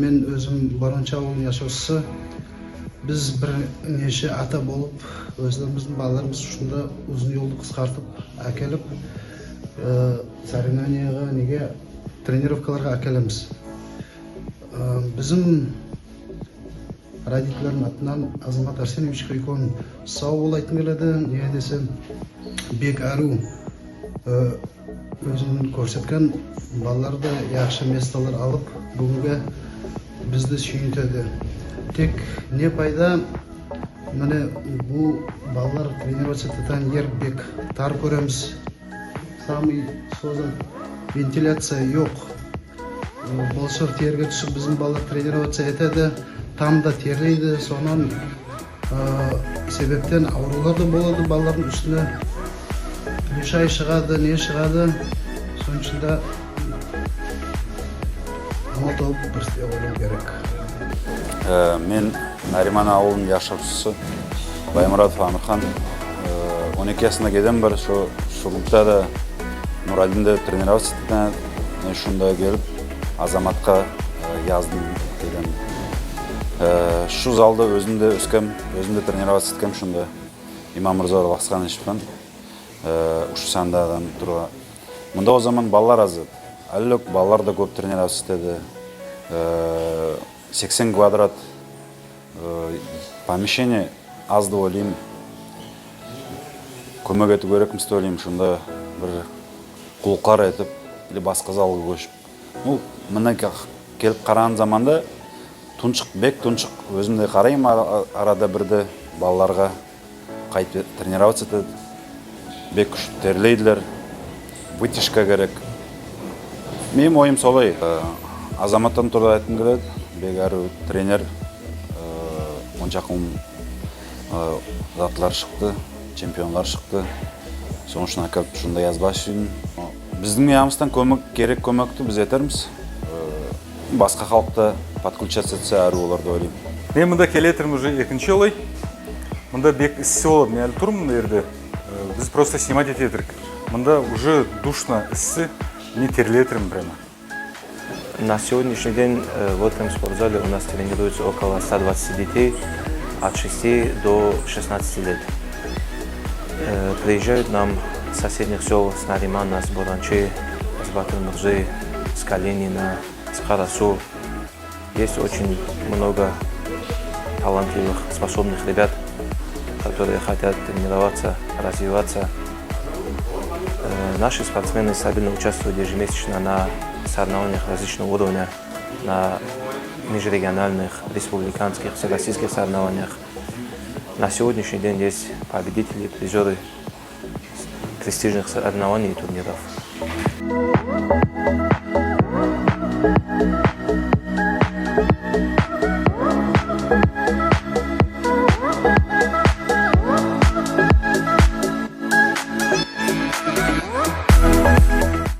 Men özüm Baroncha avulun yaşauşысы. Biz bir neşe ata bolup, özlerimizin balalarımız şunda uzun yoldu kıskartıp, akelip, соревнованияга неге тренировкаларга akelemiz. Bizim родительlerin атынан Азамат Арсеньевич Крикон сау бол айтқым келеді. Неге десем, Бек Ару өзünün көрсеткен балаларды яхшы месталар алып, бүгінгі бізді сүйінтеді. Тек не пайда, міне бұл балалар тренироваться ер бек тар көреміз. Самый созан вентиляция жоқ. Болшыр терге түсіп біздің балалар тренироваться етеді, там да терлейді. Сонан себептен аурулар да болады балалардың үстіне. Лишай шығады, не шығады. Соның ішінде ұмытып бір істе ойлау керек. Мен Нариман ауылының yaşaушысы Баймұратов Амирхан. 12 жасында келдім бір, шұғылда да Нұралдинде тренироваться еткен. Мен шында келіп Азаматқа яздым деген. Шу залда өзімде өскем, өзімде тренироваться еткем шында. Имам Мырза Лақсқан ешпен. Ушу сандадан тұруға. Мұнда о zaman балалар азы. Әлік балалар да көп тренироваться етеді. 80 квадрат помещение азды ойлайым. Көмек ету керекміз ойлайым. Шында бір құлқар етіп, или басқа залға көшіп. Мына келіп қараған заманда бек тұншық өзімде қарайым арада бірді балаларға қайтып тренироваться етеді. Бек күшіп терлейділер, вытяжка керек. Менің ойым солай. Азаматтан тұрда айтым келеді. Бек әрі тренер, оншақым затлар шықты, чемпионлар шықты. Соң үшін әкеліп шында язбашын. Біздің ямыстан керек көмекті біз етерміз. Басқа халықта подключаться етсе әрі оларды ойлайым. Мен мұнда келетерім уже екінші олай. Мұнда бек іссі олады. Мен әлі тұрмын мұнда ерде. Біз просто снимать етедік. Мұнда уже душно іссі, не терлетерім прямо. На сегодняшний день в этом спортзале у нас тренируется около 120 детей от 6 до 16 лет. Приезжают нам с соседних сел, с Наримана, с Боранчи, с Батыр-Мырзы, с Калинина, с Харасу. Есть очень много талантливых, способных ребят, которые хотят тренироваться, развиваться. Наши спортсмены стабильно участвуют ежемесячно на соревнованиях различного уровня, на межрегиональных, республиканских, всероссийских соревнованиях. На сегодняшний день есть победители, призеры престижных соревнований и турниров.